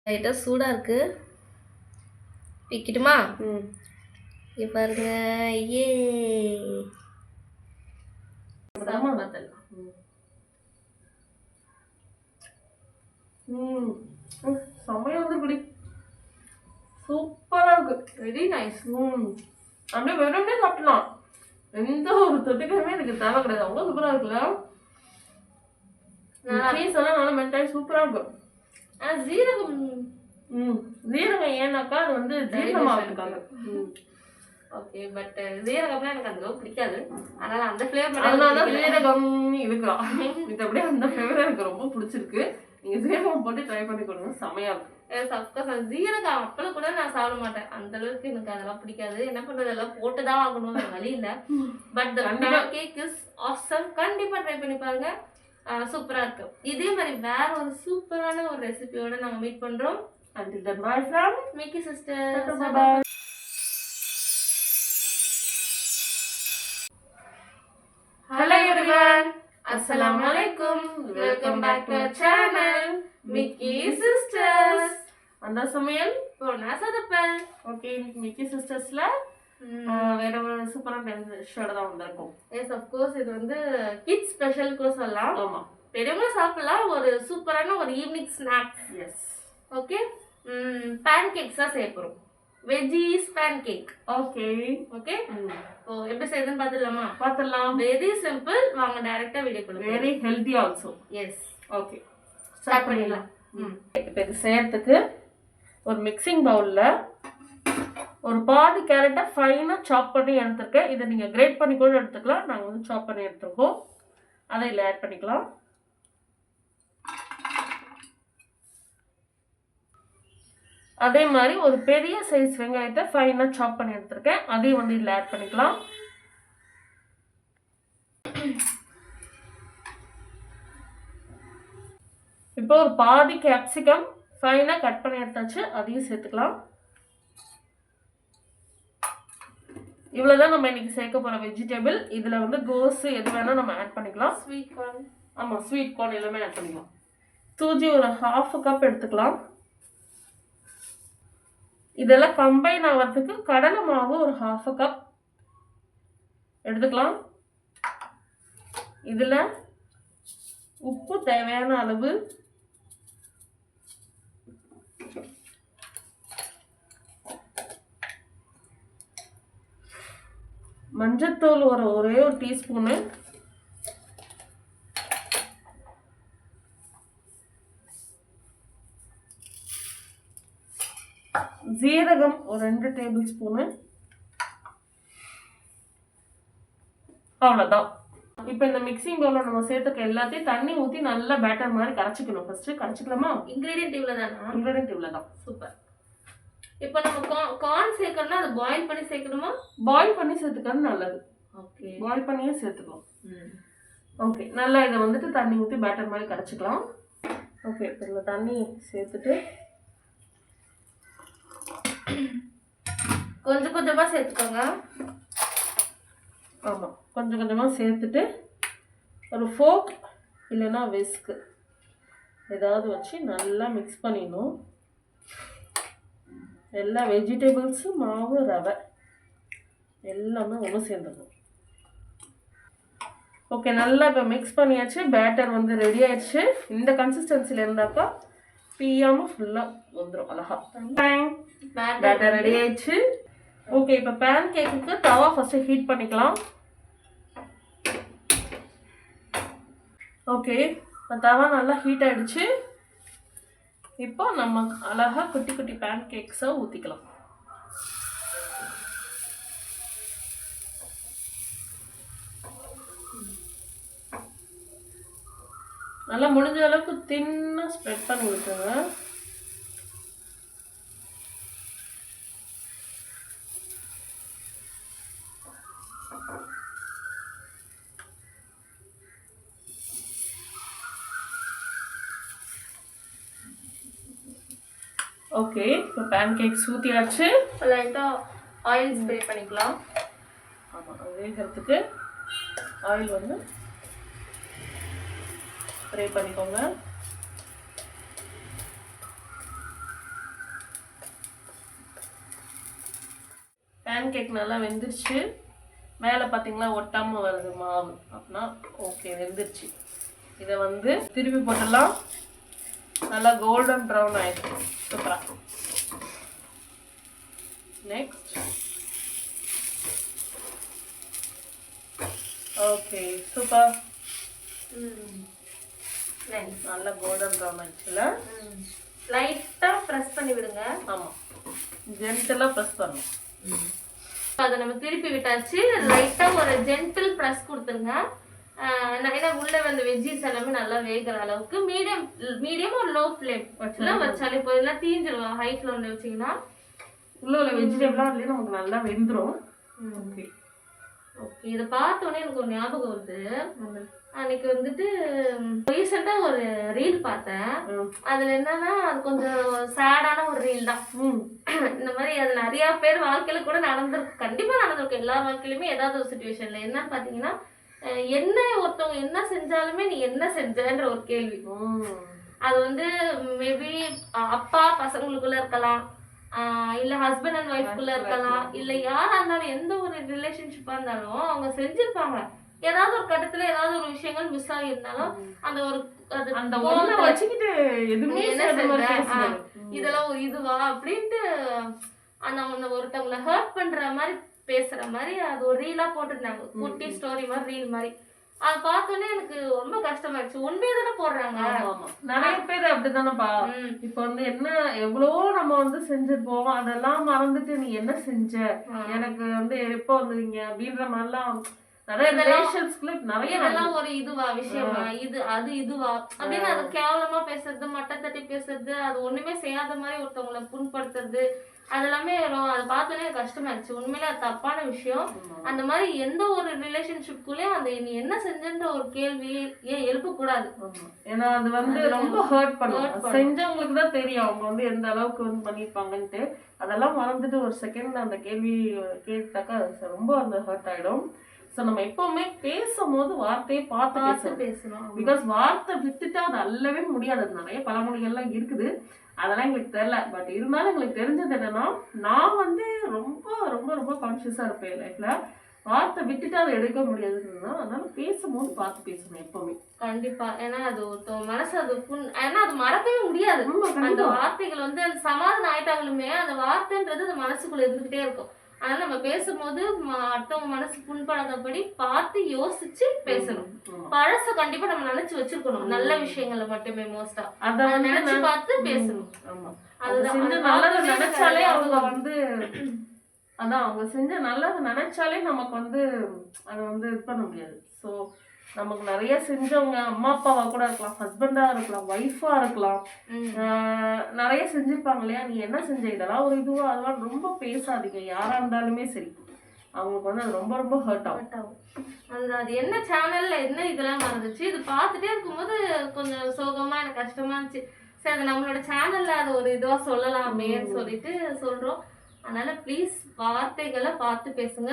லைட்டாக சூடாக இருக்குது, பிக்கட்டுமா? இங்கே பாருங்க. ஏ செம்மையா வந்து குடி, சூப்பரா இருக்கு, வெரி நைஸ். அப்படியே வெறும்னே சாப்பிடலாம், எந்த ஒரு தொட்டுக்கமே எனக்கு தேவை கிடையாது, அவ்வளோ சூப்பரா இருக்குல்ல. சீஸ் எல்லாம் நல்லா மெல்ட் சூப்பரா இருக்கு. ஜீரகம் ஜீரகம் ஏன்னாக்கா அது வந்து ஜீரணமாகிறதுக்காக. ஓகே, பட் ஜீரகம்லாம் எனக்கு அந்த அளவுக்கு பிடிக்காது, அதனால அந்த ஃப்ளேவர் அதனால ஜீரகம் இருக்கலாம். இது அப்படியே அந்த ஃப்ளேவர் எனக்கு ரொம்ப பிடிச்சிருக்கு. நீங்க ஜீரகம் போட்டு ட்ரை பண்ணி கொடுங்க, செமையா இருக்கும். அஃப்கோர்ஸ் ஜீரகம் அப்பளம் கூட நான் சாப்பிட மாட்டேன், அந்த அளவுக்கு எனக்கு அதெல்லாம் பிடிக்காது. என்ன பண்றது, எல்லாம் போட்டுதான் ஆகணும், வழி இல்லை. But the cake is awesome, கண்டிப்பா ட்ரை பண்ணி பாருங்க, சூப்பரா இருக்கு. இதே மாதிரி வேற ஒரு சூப்பரான ஒரு ரெசிபியோட நாங்க மீட் பண்றோம். Until then, bye from Mickey Sisters. Bye. Hello everyone, Assalamu alaikum. Welcome back to our channel Mickey Sisters. அந்த சமையல் போனா சதப்பல். ஓகே, இன்னைக்கு மிக்கி சிஸ்டர்ஸ்ல வேற ஒரு சூப்பரான டிஷ்ஷோட தான் வந்திருக்கோம். எஸ், ஆஃப் கோர்ஸ் இது வந்து கிட்ஸ் ஸ்பெஷல் கூட சொல்லலாம். ஆமா, பெரியவங்க சாப்பிடலாம், ஒரு சூப்பரான ஒரு evening snacks. Yes, okay. Pancakes தான் செய்ய போறோம், veggies pancake. Okay okay, oh எப்படி செய்யுதுன்னு பார்த்துடலாமா? பார்த்துடலாம். வெரி சிம்பிள், வாங்க டைரக்டா வீடியோ கொடுங்க. Very healthy also. Yes, okay, start பண்ணிடலாம். இப்போ இது செய்யறதுக்கு ஒரு மிக்சிங் பவுல்ல ஒரு பாதி கேரட்டை ஃபைனாக சாப் பண்ணி எடுத்துருக்கேன். இதை நீங்கள் கிரேட் பண்ணி கூட எடுத்துக்கலாம், நாங்கள் வந்து சாப் பண்ணி எடுத்துருக்கோம். அதை இதில் ஆட் பண்ணிக்கலாம். அதே மாதிரி ஒரு பெரிய சைஸ் வெங்காயத்தை ஃபைனாக சாப் பண்ணி எடுத்துருக்கேன், அதையும் வந்து இதில் ஆட் பண்ணிக்கலாம். இப்போ ஒரு பாதி கேப்சிகம் ஃபைனாக கட் பண்ணி எடுத்தாச்சு, அதையும் சேர்த்துக்கலாம். இவ்வளோதான் நம்ம இன்னைக்கு சேர்க்க போகிற வெஜிடபிள். இதில் வந்து கோஸு எது வேணால் நம்ம ஆட் பண்ணிக்கலாம். ஸ்வீட் கார்ன், ஆமாம், ஸ்வீட் கார்ன் எல்லாமே ஆட் பண்ணிக்கலாம். சூஜி ஒரு 1/2 கப் எடுத்துக்கலாம். இதெல்லாம் கம்பைன் ஆகிறதுக்கு கடலை மாவு ஒரு 1/2 கப் எடுத்துக்கலாம். இதில் உப்பு தேவையான அளவு, மஞ்சத்தூள் ஒரே ஒரு டீஸ்பூனு, ஜீரகம் ஒரு 2 டேபிள் ஸ்பூனு, அவ்வளோதான். இப்போ இந்த மிக்சிங் பவுலில் நம்ம சேர்த்துக்க எல்லாத்தையும் தண்ணி ஊற்றி நல்லா பேட்டர் மாதிரி கரைச்சிக்கணும். ஃபர்ஸ்ட் கரைச்சிக்கலாமா? இன்கிரீடியன்ட் இவ்வளோ தானா? இன்கிரீடியன்ட் இவ்வளோ தான். சூப்பர். இப்போ நம்ம கார்ன் சேர்க்கணும்னா அது பாயில் பண்ணி சேர்க்கணுமா? பாயில் பண்ணி சேர்த்துக்கிறது நல்லது. ஓகே, பாயில் பண்ணியே சேர்த்துக்கலாம். ஓகே, நல்லா இதை வந்துட்டு தண்ணி ஊற்றி பேட்டர் மாதிரி கரைச்சிக்கலாம். ஓகே, இப்போ இதில் தண்ணி சேர்த்துட்டு கொஞ்சம் கொஞ்சமாக சேர்த்துக்கோங்க. ஆமாம், கொஞ்சம் கொஞ்சமாக சேர்த்துட்டு ஒரு ஃபோர்க் இல்லைன்னா விஸ்க்கு ஏதாவது வச்சு நல்லா மிக்ஸ் பண்ணிடணும். எல்லா வெஜிடபிள்ஸும், மாவு, ரவை எல்லாமே ஒன்று சேர்ந்துடணும். ஓகே, நல்லா இப்போ மிக்ஸ் பண்ணியாச்சு. பேட்டர் வந்து ரெடி ஆயிடுச்சு. இந்த கன்சிஸ்டன்சியில் இருந்தாக்கா பியாமல் ஃபுல்லாக வந்துடும் அழகா. பேட்டர் ரெடி ஆயிடுச்சு. ஓகே, இப்போ பேன் கேக்குக்கு தவா ஃபஸ்ட்டு ஹீட் பண்ணிக்கலாம். ஓகே, தவா நல்லா ஹீட் ஆகிடுச்சு. இப்போ நம்ம அழகாக குட்டி குட்டி பேன் கேக்ஸை ஊற்றிக்கலாம். நல்லா முடிஞ்ச அளவுக்கு தின்னாக ஸ்ப்ரெட் பண்ணி விட்டுருங்க. ஓகே, இப்போ பேன் கேக்ஸ் ஊற்றியாச்சு. லைட்டாக ஆயில் ஸ்ப்ரே பண்ணிக்கலாம். ஆமாம், வேகிறதுக்கு ஆயில் வந்து ஸ்ப்ரே பண்ணிக்கோங்க. பேன் கேக் நல்லா வெந்துருச்சு. மேலே பார்த்தீங்களா ஒட்டாமல் வருது மாவு. அப்படின்னா ஓகே வெந்துருச்சு. இதை வந்து திருப்பி போட்டலாம். நல்லா கோல்டன் ப்ரௌன் ஆயிடுச்சு. சூப்பராக. Next okay super. நல்லா கோல்டன் ப்ரௌன் ஆயிடுச்சுல. லைட்டாக ப்ரெஸ் பண்ணி விடுங்க. ஆமாம், ஜென்டலாக ப்ரெஸ் பண்ணணும். அதை நம்ம திருப்பி விட்டாச்சு. லைட்டாக ஒரு ஜென்டில் ப்ரெஸ் கொடுத்துருங்க. ஏன்னா உள்ள வந்து வெஜ்ஜிஸ் எல்லாமே நல்லா வேகிற அளவுக்கு மீடியம் ஒரு லோ ஃப்ளேம் வச்சாலே போதும். இல்லை தீஞ்சிடும். ஹை ஃப்ளேமில் வச்சிங்கன்னா உள்ள உள்ள வெஜிடபிளாக அதுலேயே நமக்கு நல்லா வெந்துடும். Okay okay. இதை பார்த்தோன்னே எனக்கு ஒரு ஞாபகம் வருது. அன்னைக்கு வந்துட்டு ரீசெண்டாக ஒரு ரீல் பார்த்தேன். அதில் என்னன்னா அது கொஞ்சம் சேடான ஒரு ரீல் தான். இந்த மாதிரி அது நிறையா பேர் வாழ்க்கையில கூட நடந்திருக்கு. கண்டிப்பாக நடந்திருக்கு. எல்லா வாழ்க்கையிலுமே ஏதாவது ஒரு சுச்சுவேஷனில் என்னன்னு பார்த்தீங்கன்னா, என்ன ஒருத்தவங்க என்ன செஞ்சாலுமே நீ என்ன செஞ்சன்ற ஒரு கேள்வி. அது வந்து மேபி அப்பா பசங்களுக்குள்ள இருக்கலாம், இல்ல ஹஸ்பண்ட் அண்ட் ஒய்ஃப்குள்ள இருக்கலாம், இல்ல யாரா இருந்தாலும் எந்த ஒரு ரிலேஷன்ஷிப்பா இருந்தாலும் அவங்க செஞ்சிருப்பாங்க. ஏதாவது ஒரு கட்டத்துல ஏதாவது ஒரு விஷயங்கள் மிஸ் ஆகியிருந்தாலும் அந்த ஒரு அந்த வச்சுக்கிட்டு எதுவுமே இதெல்லாம் ஒரு இதுவா அப்படின்ட்டு அந்த ஒருத்தவங்களை ஹர்ட் பண்ற மாதிரி பேசுற மாதிரி அது ஒரு ரீலா போட்டுருந்தாங்க. குட்டி ஸ்டோரி மாதிரி ரீல் மாதிரி. அதை பார்த்தோன்னே எனக்கு ரொம்ப கஷ்டமாயிடுச்சு. உண்மையை தானே போடுறாங்க. நிறைய பேர் அப்படித்தானப்பா. இப்ப வந்து என்ன எவ்வளவோ நம்ம வந்து செஞ்சிருப்போம், அதெல்லாம் மறந்துட்டு நீ என்ன செஞ்ச, எனக்கு வந்து எப்போ வந்துவீங்க அப்படின்ற மாதிரிலாம் நிறைய ரிலேஷன்ஸ்குள்ள நிறைய இதெல்லாம் ஒரு இதுவா விஷயமா, இதுவா அப்படின்னு அது கேவலமா பேசுறது, மட்டை தட்டி பேசுறது, அது ஒண்ணுமே செய்யாத மாதிரி ஒருத்தவங்களை புண்படுத்துறது, அது எல்லாமே அதை பார்த்தோன்னே கஷ்டமாயிடுச்சு. உண்மையில அது தப்பான விஷயம். அந்த மாதிரி எந்த ஒரு ரிலேஷன்ஷிப்குள்ளேயும் அந்த நீ என்ன செஞ்சன்ற ஒரு கேள்வி ஏன் எழுப்பக்கூடாது. ஏன்னா அது வந்து ரொம்ப ஹர்ட் பண்ணும். செஞ்சவங்களுக்கு தான் தெரியும் அவங்க வந்து எந்த அளவுக்கு வந்து பண்ணியிருப்பாங்கன்ட்டு. அதெல்லாம் மறந்துட்டு ஒரு செகண்ட் அந்த கேள்வி கேட்டாக்கா ரொம்ப அந்த ஹர்ட் ஆயிடும். ஸோ நம்ம எப்பவுமே பேசும்போது வார்த்தையை பார்த்து பேசணும். பிகாஸ் வார்த்தை வித்துட்டா அது அல்லவே முடியாது. நிறைய பழமொழிகள்லாம் இருக்குது, அதெல்லாம் எங்களுக்கு தெரியல. பட் இருந்தாலும் எங்களுக்கு தெரிஞ்சது என்னன்னா, நான் வந்து ரொம்ப ரொம்ப ரொம்ப கான்சியஸாக இருப்பேன் லைஃப்ல. வார்த்தை விட்டுட்டு அதை எடுக்க முடியாதுன்னா அதனால பேசும்போது பார்த்து பேசணும் எப்பவுமே. கண்டிப்பா. ஏன்னா அது மனசு அது ஏன்னா அது மறக்கவே முடியாது. அந்த வார்த்தைகள் வந்து சமாதானம் ஆயிட்டாங்களுமே அந்த வார்த்தைன்றது அந்த மனசுக்குள்ள இருந்துகிட்டே இருக்கும். அதனால நம்ம பேசும்போது அடுத்தவங்க மனசு புண்படாதபடி பார்த்து யோசிச்சு பேசணும். பழச கண்டிப்பா நம்ம நினைச்சு வச்சிருக்கணும். நல்ல விஷயங்களை மட்டுமே மோஸ்டா அதை நினைச்சு பார்த்து பேசணும். நல்லது நினைச்சாலே அவங்க வந்து அதான் அவங்க செஞ்ச நல்லது நினைச்சாலே நமக்கு வந்து அதை வந்து இது பண்ண முடியாது. ஸோ நமக்கு நிறைய செஞ்சவங்க அம்மா அப்பாவா கூட இருக்கலாம், ஹஸ்பண்டா இருக்கலாம், ஒய்ஃபா இருக்கலாம், நிறைய செஞ்சிருப்பாங்க இல்லையா. நீ என்ன செஞ்ச, இதெல்லாம் ஒரு இதுவா அதெல்லாம் ரொம்ப பேசாதீங்க. யாரா இருந்தாலுமே சரி, அவங்களுக்கு வந்து அது ரொம்ப ரொம்ப ஹர்ட் ஆகும். அது என்ன சேனல்ல என்ன இதெல்லாம் நடந்துச்சு, இது பார்த்துட்டே இருக்கும்போது கொஞ்சம் சோகமா எனக்கு கஷ்டமா இருந்துச்சு. சரி அது நம்மளோட சேனல்ல அது ஒரு இதுவா சொல்லலாமேன்னு சொல்லிட்டு சொல்றோம். அதனால ப்ளீஸ் வார்த்தைகளை பார்த்து பேசுங்க,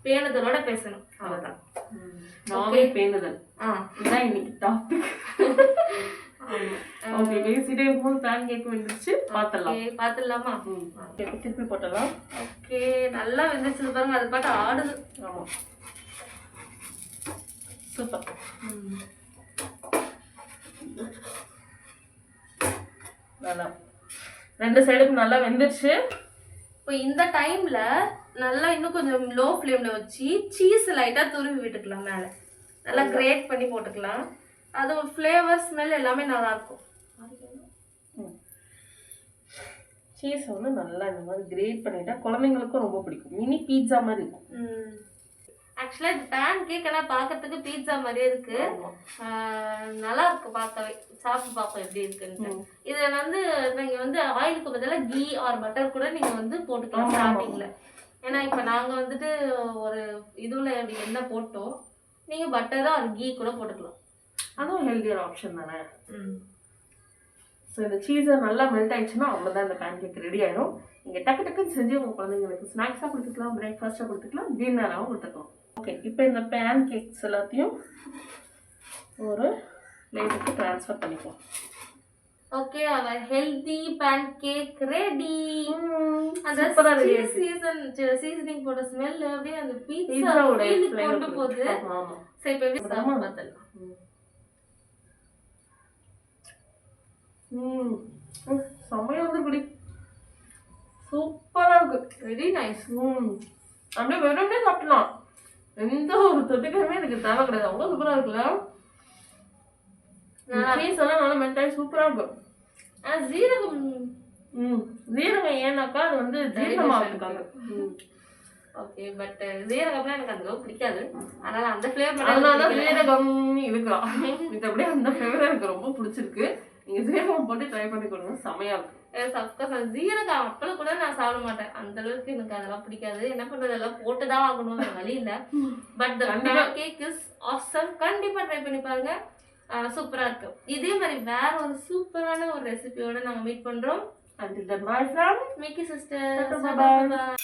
பேணுதலோட பேசணும். அவ்வளவுதான். பேணுதல் இதான் இன்னைக்கு டாபிக். ஓகே, பேசிட்டே இருக்கும்போது பேன் கேக் வந்துருச்சு. பாத்துடலாமா? திருப்பி போட்டலாம். ஓகே, நல்லா வெந்துச்சு பாருங்க. அது பாட்டு ஆடுது. ஆமா, சூப்பர். நல்லா ரெண்டு சைடுக்கும் நல்லா வெந்துருச்சு. இப்போ இந்த டைம்ல நல்லா இன்னும் கொஞ்சம் லோ ஃப்ளேம்ல வச்சு சீஸ் லைட்டா துருவி விட்டுக்கலாம். மேலே நல்லா கிரேட் பண்ணி போட்டுக்கலாம். அது ஃப்ளேவர் ஸ்மெல் எல்லாமே நல்லா இருக்கும். சீஸ் வந்து நல்லா இந்த மாதிரி கிரேட் பண்ணிட்டா குழந்தைங்களுக்கும் ரொம்ப பிடிக்கும். மினி பீட்சா மாதிரி இருக்கும். ஆக்சுவலா இது பேன் கேக் எல்லாம் பார்க்கறதுக்கு பீட்சா மாதிரியே இருக்கு. நல்லா இருக்கு பார்க்கவே. சாப்பிட்டு பார்ப்போம் எப்படி இருக்குன்னு. இதை வந்து நீங்க வந்து ஆயிலுக்கு பதிலாக கீ ஆர் பட்டர் கூட நீங்க வந்து போட்டுக்கலாம் ஸ்டார்டிங்ல. ஏன்னா இப்ப நாங்க வந்துட்டு ஒரு இதுல எண்ணெய் போட்டோம், நீங்க பட்டரா ஆர் கீ கூட போட்டுக்கலாம். அதுவும் ஹெல்தியான ஆப்ஷன் தானே. ஸோ இந்த சீஸை நல்லா மெல்ட் ஆயிடுச்சுன்னா அவ்வளோதான், இந்த பேன் கேக் ரெடி ஆயிடும். நீங்கள் டக்கு டக்குன்னு செஞ்சு உங்கள் குழந்தைங்களுக்கு ஸ்நாக்ஸாக கொடுத்துக்கலாம், பிரேக்ஃபாஸ்ட்டாக கொடுத்துக்கலாம், டின்னராகவும் கொடுத்துக்கலாம். ஓகே, இப்போ இந்த பேன் கேக்ஸ் எல்லாத்தையும் ஒரு பிளேட்டுக்கு ட்ரான்ஸ்ஃபர் பண்ணிக்கலாம். Okay our healthy pancake ready. அந்த சூப்பரா ரெடி ஆயிடுச்சு. சீசனிங் போட்ட ஸ்மெல் அப்படியே அந்த பீட்சா பீட்சாவோட ஃபீல் flavor கொண்டு போகுது. ஆமா ஆமா. சரி இப்போ எப்படி சாப்பிட பார்த்தலாம். செமையா வந்து குடி. சூப்பரா இருக்கு. Very nice. அப்படியே வெறுமனே சாப்பிடலாம். எந்த ஒரு தொட்டுக்கமே எனக்கு தேவை கிடையாது. அவ்வளோ சூப்பரா இருக்குல்ல. சீஸ் எல்லாம் நல்லா மெல்ட் சூப்பரா இருக்கும். ஜீரகம் ஜீரகம் ஏன்னாக்கா அது வந்து ஜீரணமாகிறதுக்காக. ஓகே பட் ஜீரகம்லாம் எனக்கு அந்த அளவுக்கு பிடிக்காது. அதனால அந்த ஃப்ளேவர் அதனால ஜீரகம் இருக்கலாம். இது அப்படியே அந்த ஃப்ளேவர் எனக்கு ரொம்ப பிடிச்சிருக்கு. நீங்க ஜீரகம் போட்டு ட்ரை பண்ணி கொடுங்க, செமையா இருக்கும். அப்கோர்ஸ் ஜீரகம் அப்பளம் கூட நான் சாப்பிட மாட்டேன். அந்த அளவுக்கு எனக்கு அதெல்லாம் பிடிக்காது. என்ன பண்றது, எல்லாம் போட்டுதான் ஆகணும், வழி இல்லை. But the pancake is awesome. கண்டிப்பா ட்ரை பண்ணி பாருங்க, சூப்பரா இருக்கு. இதே மாதிரி வேற ஒரு சூப்பரான ஒரு ரெசிபியோட நாங்க மீட் பண்றோம். Until then, bye from Mickey sister. Bye bye.